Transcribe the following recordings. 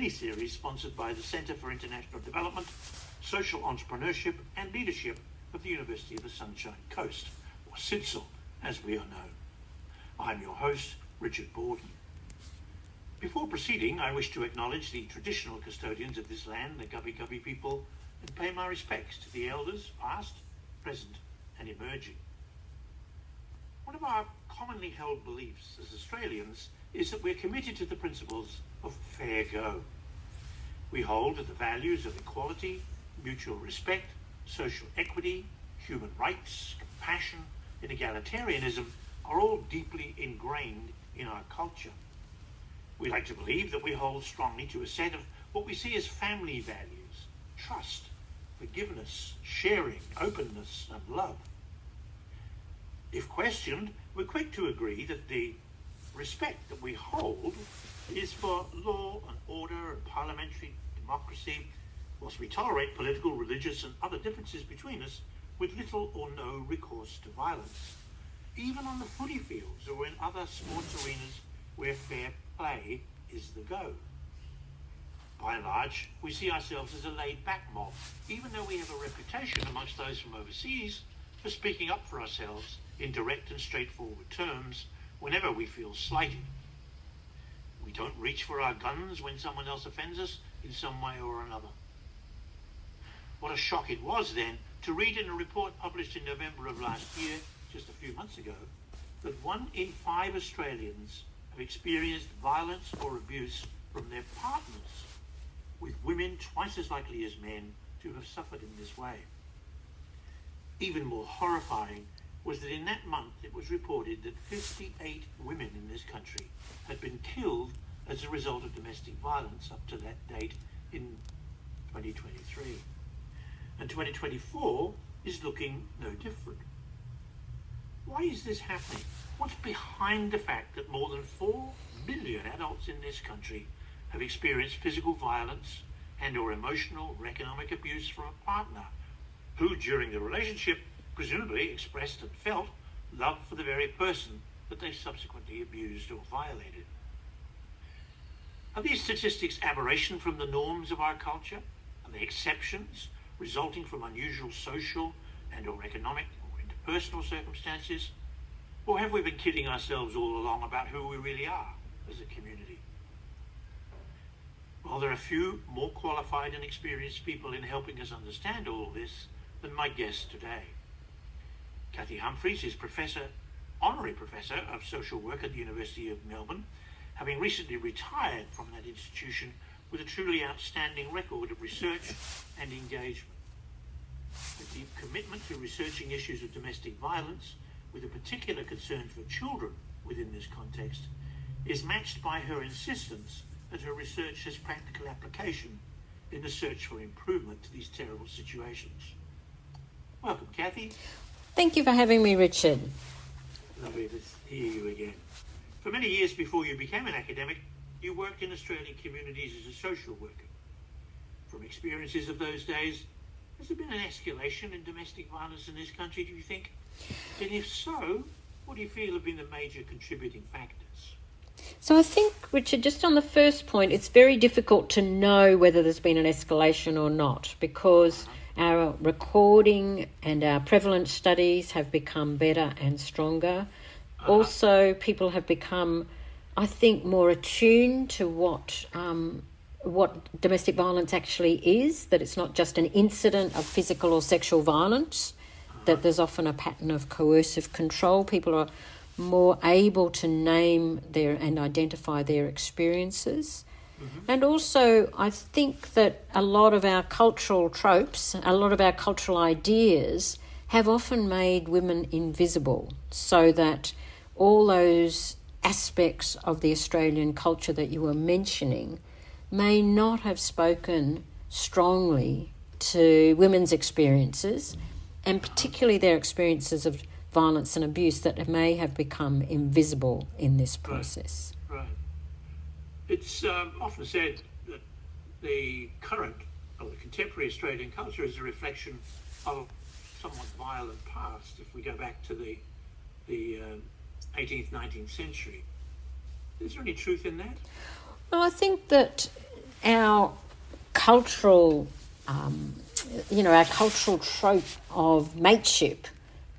mini-series sponsored by the Centre for International Development, Social Entrepreneurship and Leadership of the University of the Sunshine Coast, or CIDSL as we are known. I'm your host, Richard Borden. Before proceeding, I wish to acknowledge the traditional custodians of this land, the Gubbi Gubbi people, and pay my respects to the elders, past, present and emerging. One of our commonly held beliefs as Australians is that we're committed to the principles of fair go. We hold that the values of equality, mutual respect, social equity, human rights, compassion, and egalitarianism are all deeply ingrained in our culture. We like to believe that we hold strongly to a set of what we see as family values: trust, forgiveness, sharing, openness, and love. If questioned, we're quick to agree that the respect that we hold is for law and order and parliamentary democracy, whilst we tolerate political, religious, and other differences between us with little or no recourse to violence, even on the footy fields or in other sports arenas where fair play is the go. By and large, we see ourselves as a laid-back mob, even though we have a reputation amongst those from overseas for speaking up for ourselves in direct and straightforward terms whenever we feel slighted. We don't reach for our guns when someone else offends us in some way or another. What a shock it was then to read in a report published in November of last year, just a few months ago, that 1 in 5 Australians have experienced violence or abuse from their partners, with women twice as likely as men to have suffered in this way. Even more horrifying was that in that month it was reported that 58 women in this country had been killed as a result of domestic violence up to that date in 2023. And 2024 is looking no different. Why is this happening? What's behind the fact that more than 4 million adults in this country have experienced physical violence and or emotional or economic abuse from a partner who, during the relationship, presumably expressed and felt love for the very person that they subsequently abused or violated? Are these statistics aberration from the norms of our culture? Are they exceptions resulting from unusual social and or economic or interpersonal circumstances? Or have we been kidding ourselves all along about who we really are as a community? Well, there are few more qualified and experienced people in helping us understand all this than my guest today. Cathy Humphreys is Honorary Professor of Social Work at the University of Melbourne, having recently retired from that institution with a truly outstanding record of research and engagement. A deep commitment to researching issues of domestic violence, with a particular concern for children within this context, is matched by her insistence that her research has practical application in the search for improvement to these terrible situations. Welcome, Cathy. Thank you for having me, Richard. Lovely to hear you again. For many years before you became an academic, you worked in Australian communities as a social worker. From experiences of those days, has there been an escalation in domestic violence in this country, do you think? And if so, what do you feel have been the major contributing factors? So I think, Richard, just on the first point, it's very difficult to know whether there's been an escalation or not, because our recording and our prevalence studies have become better and stronger. Also, people have become, I think, more attuned to what domestic violence actually is, that it's not just an incident of physical or sexual violence, that there's often a pattern of coercive control. People are more able to name and identify their experiences. And also, I think that a lot of our cultural tropes, a lot of our cultural ideas have often made women invisible, so that all those aspects of the Australian culture that you were mentioning may not have spoken strongly to women's experiences, and particularly their experiences of violence and abuse that may have become invisible in this process. Right. It's often said that the current or the contemporary Australian culture is a reflection of somewhat violent past. If we go back to the 18th, 19th century, is there any truth in that? Well, I think that our cultural, our cultural trope of mateship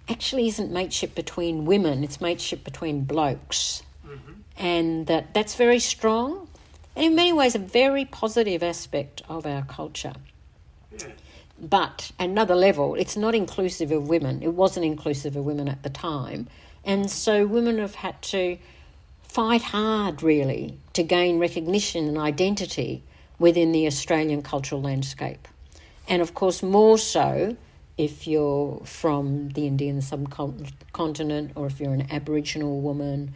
actually isn't mateship between women, it's mateship between blokes. Mm-hmm. And that's very strong and in many ways a very positive aspect of our culture. Yeah. But at another level, it's not inclusive of women. It wasn't inclusive of women at the time. And so women have had to fight hard, really, to gain recognition and identity within the Australian cultural landscape. And, of course, more so if you're from the Indian subcontinent or if you're an Aboriginal woman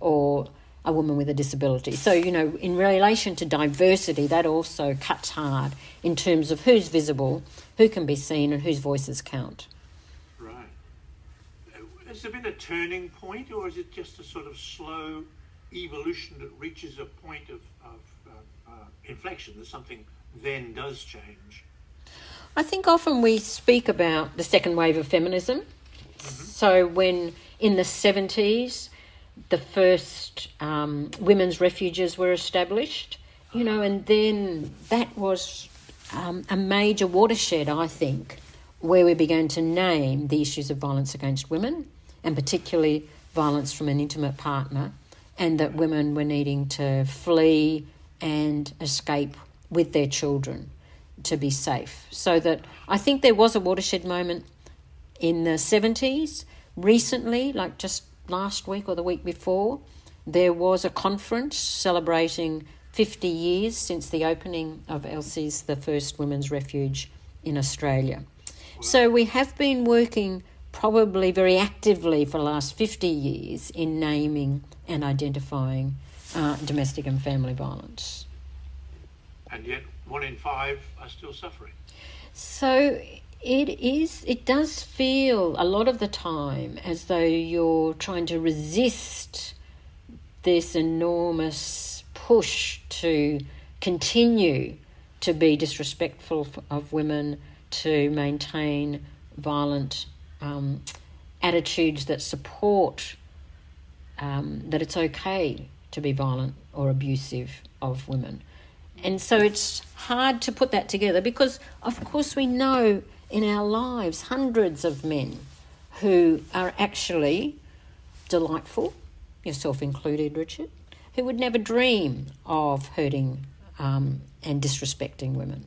or a woman with a disability. So, in relation to diversity, that also cuts hard in terms of who's visible, who can be seen and whose voices count. Right. Has there been a turning point, or is it just a sort of slow evolution that reaches a point of inflection, that something then does change? I think often we speak about the second wave of feminism. Mm-hmm. So when in the 70s the first women's refuges were established, and then that was a major watershed, I think, where we began to name the issues of violence against women, and particularly violence from an intimate partner, and that women were needing to flee and escape with their children to be safe. So that I think there was a watershed moment in the 70s. Recently, like just last week or the week before, there was a conference celebrating 50 years since the opening of Elsie's, the first women's refuge in Australia. Wow. So we have been working probably very actively for the last 50 years in naming and identifying domestic and family violence. And yet 1 in 5 are still suffering. So it does feel a lot of the time as though you're trying to resist this enormous push to continue to be disrespectful of women, to maintain violent attitudes that support that it's okay to be violent or abusive of women. And so it's hard to put that together because, of course, we know in our lives hundreds of men who are actually delightful, yourself included, Richard, who would never dream of hurting and disrespecting women.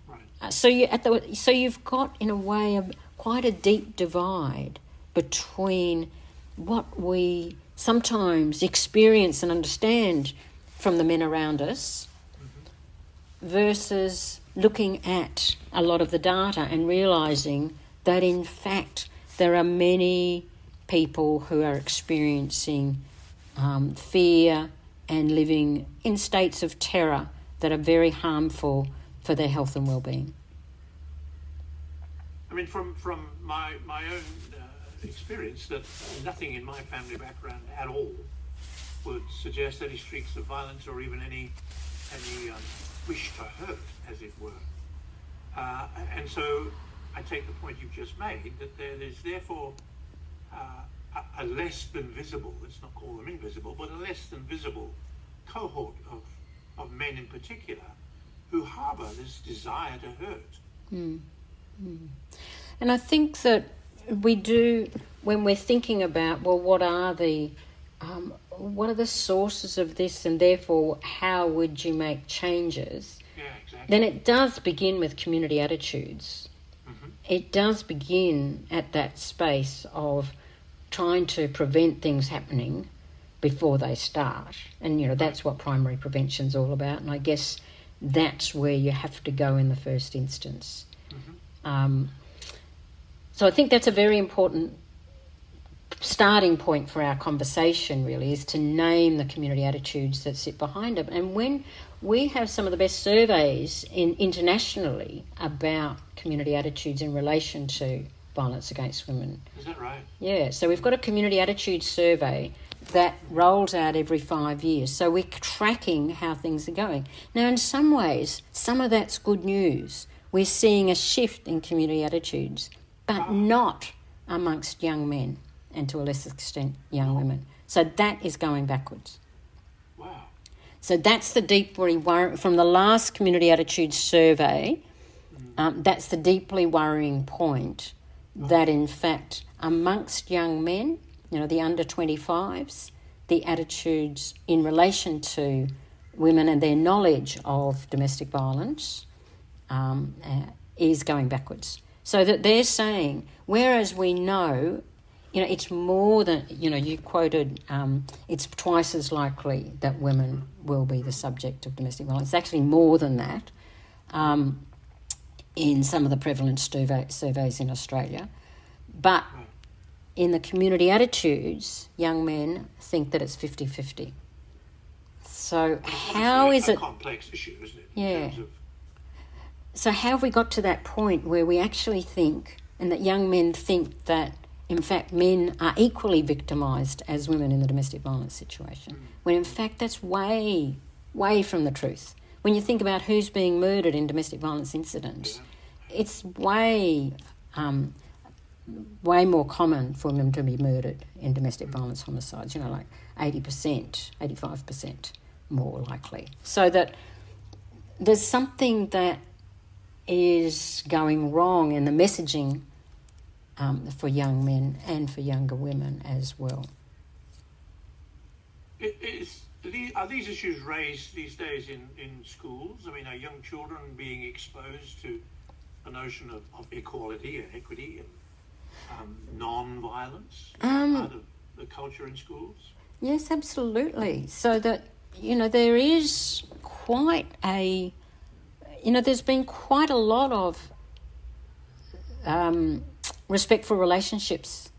Right. So you've got, in a way, quite a deep divide between what we sometimes experience and understand from the men around us versus looking at a lot of the data and realising that, in fact, there are many people who are experiencing fear and living in states of terror that are very harmful for their health and well-being. I mean, from my own experience, that nothing in my family background at all would suggest any streaks of violence or even any wish to hurt, as it were. And so I take the point you've just made, that there is therefore a less than visible, let's not call them invisible, but a less than visible cohort of men in particular who harbour this desire to hurt. Mm. Mm. And I think that we do, when we're thinking about, well, what are the sources of this, and therefore how would you make changes? Yeah, exactly. Then it does begin with community attitudes. Mm-hmm. It does begin at that space of trying to prevent things happening before they start. And, that's what primary prevention's all about. And I guess that's where you have to go in the first instance. Mm-hmm. So I think that's a very important starting point for our conversation, really, is to name the community attitudes that sit behind it. And when we have some of the best surveys internationally about community attitudes in relation to violence against women. Is that right? Yeah, so we've got a community attitude survey that rolls out every 5 years. So we're tracking how things are going. Now, in some ways, some of that's good news. We're seeing a shift in community attitudes, but not amongst young men and to a lesser extent young women. So that is going backwards. Wow. So that's the deeply worrying, from the last community attitudes survey, that's the deeply worrying point, that in fact amongst young men, the under 25s, the attitudes in relation to women and their knowledge of domestic violence is going backwards. So that they're saying, whereas we know, it's more than, you quoted, it's twice as likely that women will be the subject of domestic violence. It's actually more than that in some of the prevalence surveys in Australia. But in the community attitudes, young men think that it's 50-50. So how is it... a complex issue, isn't it? Yeah. So how have we got to that point where we actually think, and that young men think that, in fact, men are equally victimised as women in the domestic violence situation, when in fact that's way, way from the truth. When you think about who's being murdered in domestic violence incidents, it's way more common for women to be murdered in domestic violence homicides, like 80%, 85% more likely. So that there's something that is going wrong in the messaging for young men and for younger women as well. Are these issues raised these days in schools? I mean, are young children being exposed to the notion of equality and equity and non-violence part of the culture in schools? Yes, absolutely. So that, there is quite a... there's been quite a lot of respectful relationships,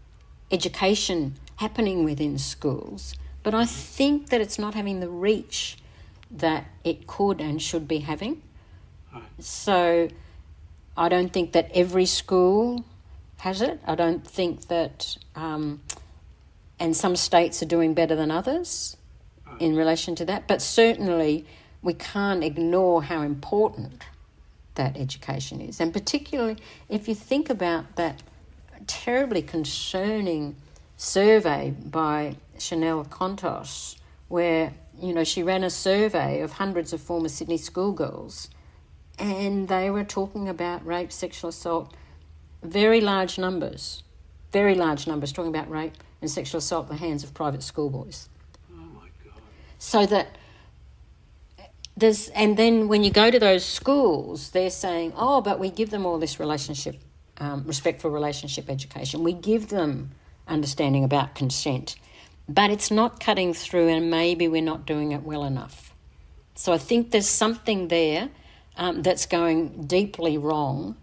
education happening within schools, but I think that it's not having the reach that it could and should be having. Right. So I don't think that every school has it. I don't think that... and some states are doing better than others in relation to that, but certainly we can't ignore how important that education is. And particularly if you think about that terribly concerning survey by Chanel Contos, where, she ran a survey of hundreds of former Sydney schoolgirls, and they were talking about rape, sexual assault, very large numbers, talking about rape and sexual assault at the hands of private schoolboys. Oh my God. So that and then when you go to those schools, they're saying, but we give them all this respectful relationship education. We give them understanding about consent, but it's not cutting through, and maybe we're not doing it well enough. So I think there's something there that's going deeply wrong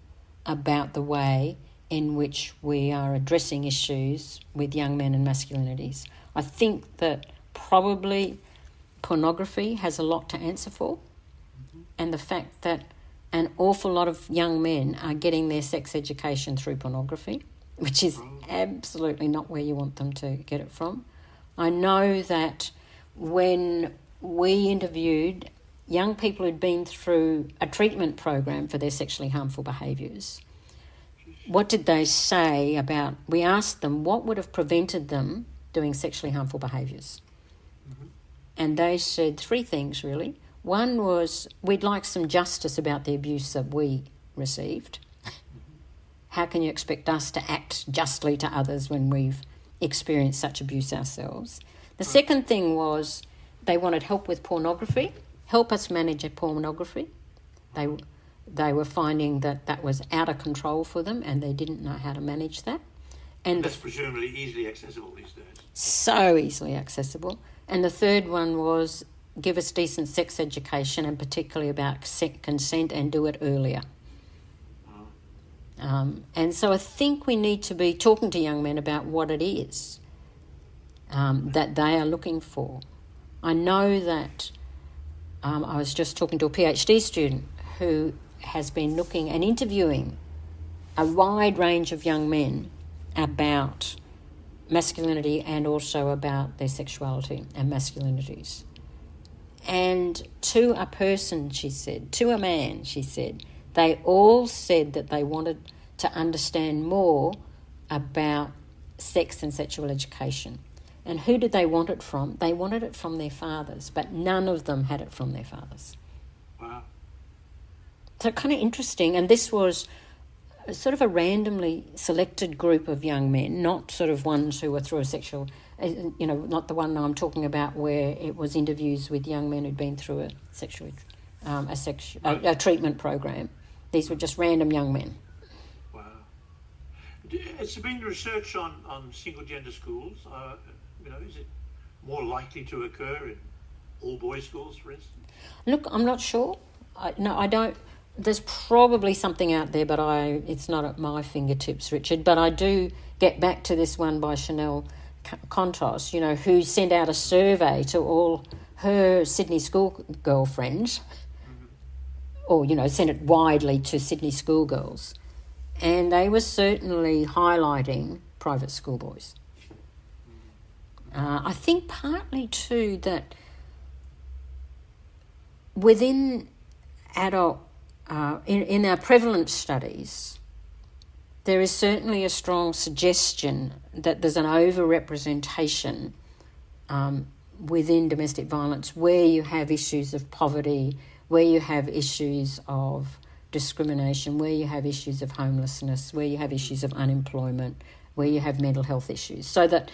about the way in which we are addressing issues with young men and masculinities. I think that probably pornography has a lot to answer for, and the fact that an awful lot of young men are getting their sex education through pornography, which is absolutely not where you want them to get it from. I know that when we interviewed young people who'd been through a treatment program for their sexually harmful behaviours, what did they say about... We asked them what would have prevented them doing sexually harmful behaviours. And they said three things, really. One was, we'd like some justice about the abuse that we received. How can you expect us to act justly to others when we've experienced such abuse ourselves? The second thing was they wanted help with pornography, help us manage pornography. They were finding that was out of control for them, and they didn't know how to manage that. And that's presumably easily accessible these days. So easily accessible. And the third one was give us decent sex education, and particularly about consent, and do it earlier. And so I think we need to be talking to young men about what it is that they are looking for. I know that I was just talking to a PhD student who has been looking and interviewing a wide range of young men about masculinity and also about their sexuality and masculinities. And to a person, to a man, she said, they all said that they wanted to understand more about sex and sexual education. And who did they want it from? They wanted it from their fathers, but none of them had it from their fathers. Wow. So kind of interesting. And this was sort of a randomly selected group of young men, not sort of ones who were through a sexual, not the one I'm talking about where it was interviews with young men who'd been through a sexual, a treatment program. These were just random young men. Wow. Has there been research on single-gender schools? Is it more likely to occur in all-boys schools, for instance? Look, I'm not sure. I don't. There's probably something out there, but it's not at my fingertips, Richard. But I do get back to this one by Chanel Contos, who sent out a survey to all her Sydney school girlfriends, or, sent it widely to Sydney schoolgirls. And they were certainly highlighting private schoolboys. I think partly too that within adult, in our prevalence studies, there is certainly a strong suggestion that there's an overrepresentation within domestic violence where you have issues of poverty, where you have issues of discrimination, where you have issues of homelessness, where you have issues of unemployment, where you have mental health issues. So that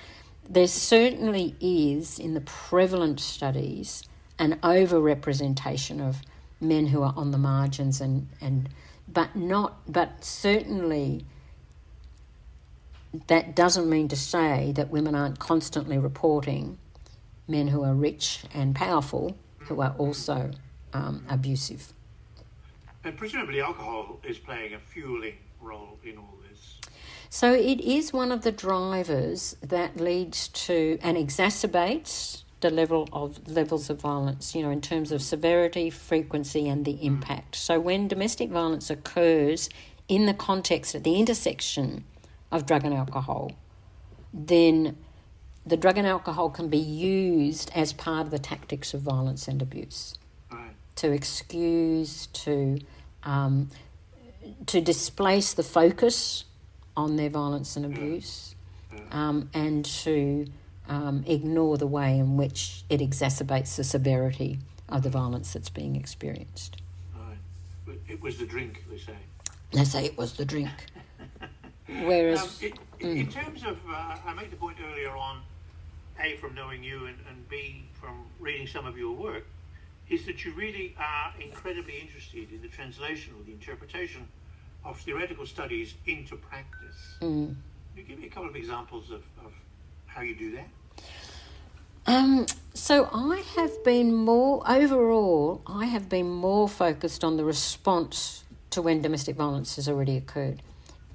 there certainly is, in the prevalent studies, an overrepresentation of men who are on the margins but certainly that doesn't mean to say that women aren't constantly reporting men who are rich and powerful who are also abusive. And presumably alcohol is playing a fueling role in all this. So it is one of the drivers that leads to and exacerbates the levels of violence, in terms of severity, frequency and the impact. So when domestic violence occurs in the context at the intersection of drug and alcohol, then the drug and alcohol can be used as part of the tactics of violence and abuse. Right. To excuse, to displace the focus on their violence and abuse, and to ignore the way in which it exacerbates the severity of the violence that's being experienced. Right. It was the drink, they say. They say it was the drink. Whereas... in terms of... I made the point earlier on, A, from knowing you, and B, from reading some of your work, is that you really are incredibly interested in the translation or the interpretation of theoretical studies into practice. Can you give me a couple of examples of how you do that? So I have been more focused on the response to when domestic violence has already occurred.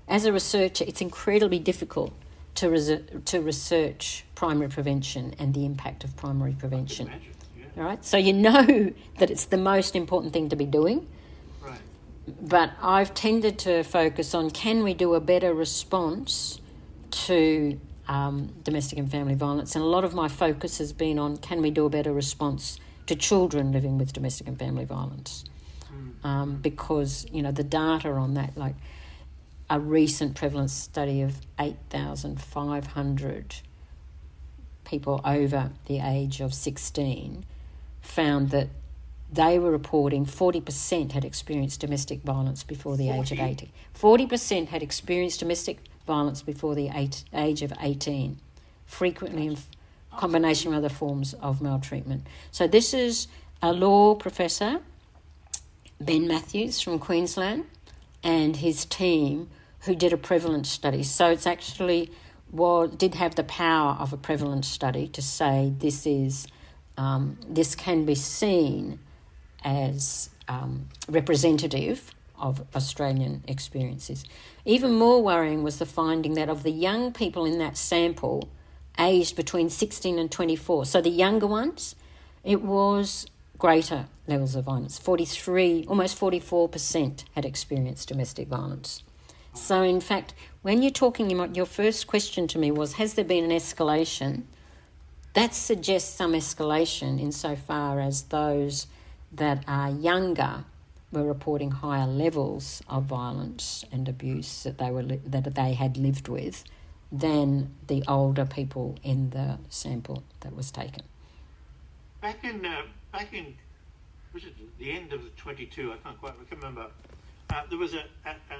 As a researcher, it's incredibly difficult to research primary prevention and the impact of primary prevention. I can imagine, yeah. All right? So you know that it's the most important thing to be doing. Right. But I've tended to focus on, can we do a better response to domestic and family violence? And a lot of my focus has been on, can we do a better response to children living with domestic and family violence? Because, the data on that, like a recent prevalence study of 8,500 people over the age of 16 found that they were reporting 40% had experienced domestic violence before the age of 18. 40% had experienced domestic violence before the age of 18, frequently in combination with other forms of maltreatment. So this is a law professor, Ben Matthews from Queensland, and his team who did a prevalence study. So it's actually did have the power of a prevalence study to say this can be seen as representative of Australian experiences. Even more worrying was the finding that of the young people in that sample aged between 16 and 24, so the younger ones, it was greater levels of violence. 43, almost 44% had experienced domestic violence. So in fact, when you're talking about, your first question to me was, has there been an escalation? That suggests some escalation insofar as those that are younger were reporting higher levels of violence and abuse that they had lived with than the older people in the sample that was taken. Back in was it the end of the 22? I can't quite remember. There was a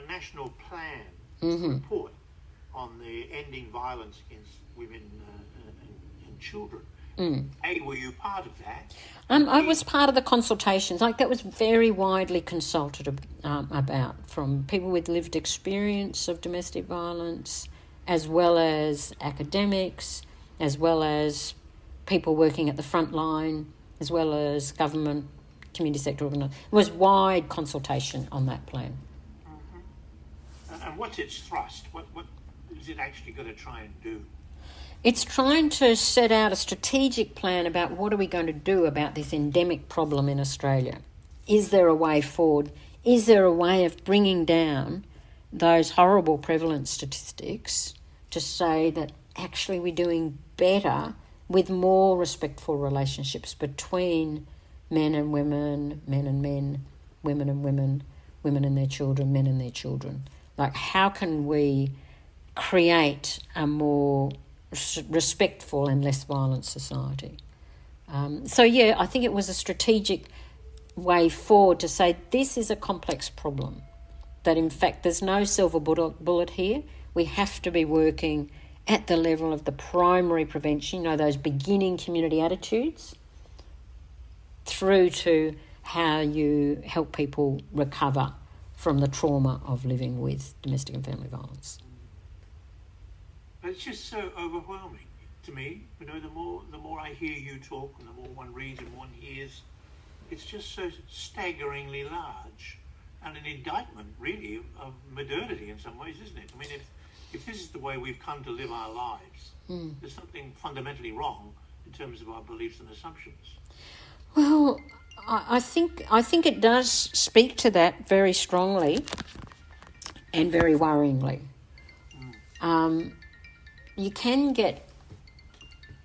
national plan report on the ending violence against women and children. A, were you part of that? I was part of the consultations. Like, that was very widely consulted about, from people with lived experience of domestic violence, as well as academics, as well as people working at the front line, as well as government, community sector organisations. It was wide consultation on that plan. And what's its thrust? What is it actually going to try and do? It's trying to set out a strategic plan about what are we going to do about this endemic problem in Australia. Is there a way forward? Is there a way of bringing down those horrible prevalence statistics to say that actually we're doing better with more respectful relationships between men and women, men and men, women and women, women and their children, men and their children? Like, how can we create a more respectful and less violent society? I think it was a strategic way forward to say this is a complex problem, that in fact there's no silver bullet here. We have to be working at the level of the primary prevention, those beginning community attitudes, through to how you help people recover from the trauma of living with domestic and family violence. But it's just so overwhelming to me. The more I hear you talk and the more one reads and one hears, it's just so staggeringly large and an indictment, really, of modernity in some ways, isn't it? I mean, if this is the way we've come to live our lives, there's something fundamentally wrong in terms of our beliefs and assumptions. Well, I think it does speak to that very strongly and very worryingly. You can get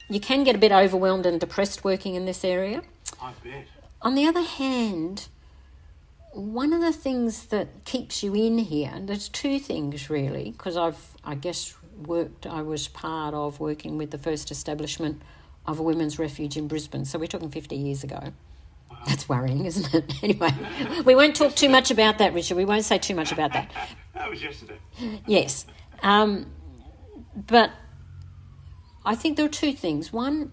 a bit overwhelmed and depressed working in this area. I bet. On the other hand, one of the things that keeps you in here, and there's two things really, because I was part of working with the first establishment of a women's refuge in Brisbane. So we're talking 50 years ago. Wow. That's worrying, isn't it? Anyway, we won't talk too much about that, Richard. We won't say too much about that. That was yesterday. Yes. But I think there are two things. One,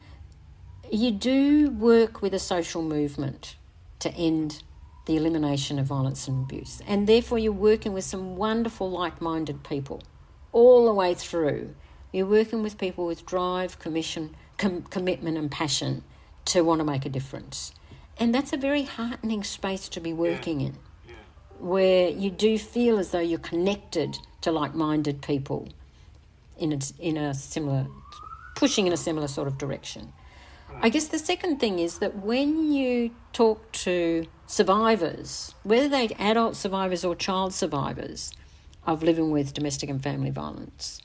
you do work with a social movement to end the elimination of violence and abuse, and therefore you're working with some wonderful like-minded people all the way through. You're working with people with drive, commitment and passion to want to make a difference. And that's a very heartening space to be working in, where you do feel as though you're connected to like-minded people pushing in a similar sort of direction. I guess the second thing is that when you talk to survivors, whether they're adult survivors or child survivors of living with domestic and family violence,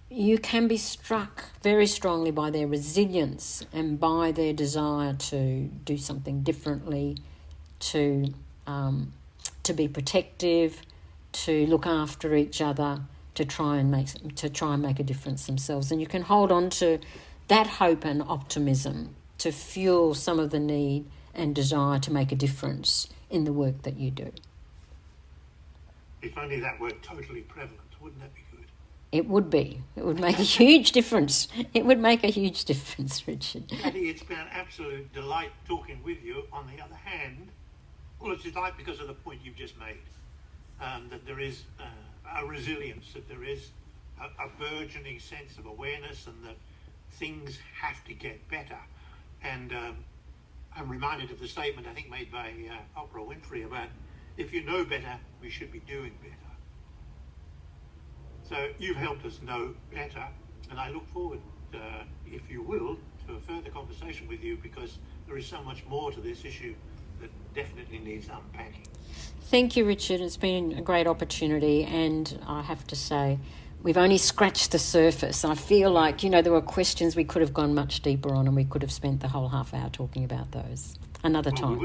you can be struck very strongly by their resilience and by their desire to do something differently, to be protective, to look after each other, to try and make a difference themselves. And you can hold on to that hope and optimism to fuel some of the need and desire to make a difference in the work that you do. If only that were totally prevalent, wouldn't that be good? It would be. It would make a huge difference. It would make a huge difference, Richard. Patty, it's been an absolute delight talking with you. On the other hand, well, it's a delight because of the point you've just made, that there is a resilience, that there is a burgeoning sense of awareness, and that things have to get better. And I'm reminded of the statement, I think, made by Oprah Winfrey about, if you know better, we should be doing better. So you've helped us know better, and I look forward, if you will, to a further conversation with you, because there is so much more to this issue that definitely needs unpacking. Thank you, Richard. It's been a great opportunity, and I have to say, we've only scratched the surface. I feel like, there were questions we could have gone much deeper on, and we could have spent the whole half hour talking about those another time.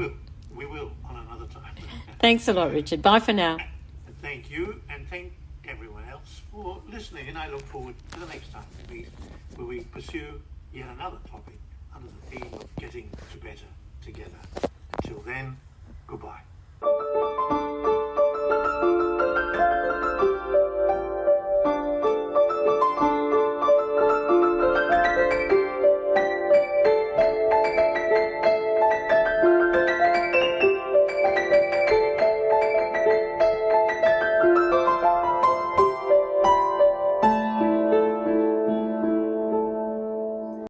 We will on another time. Thanks a lot, Richard. Bye for now. Thank you, and thank everyone else else for listening, and I look forward to the next time we meet, where we pursue yet another topic under the theme of getting to better.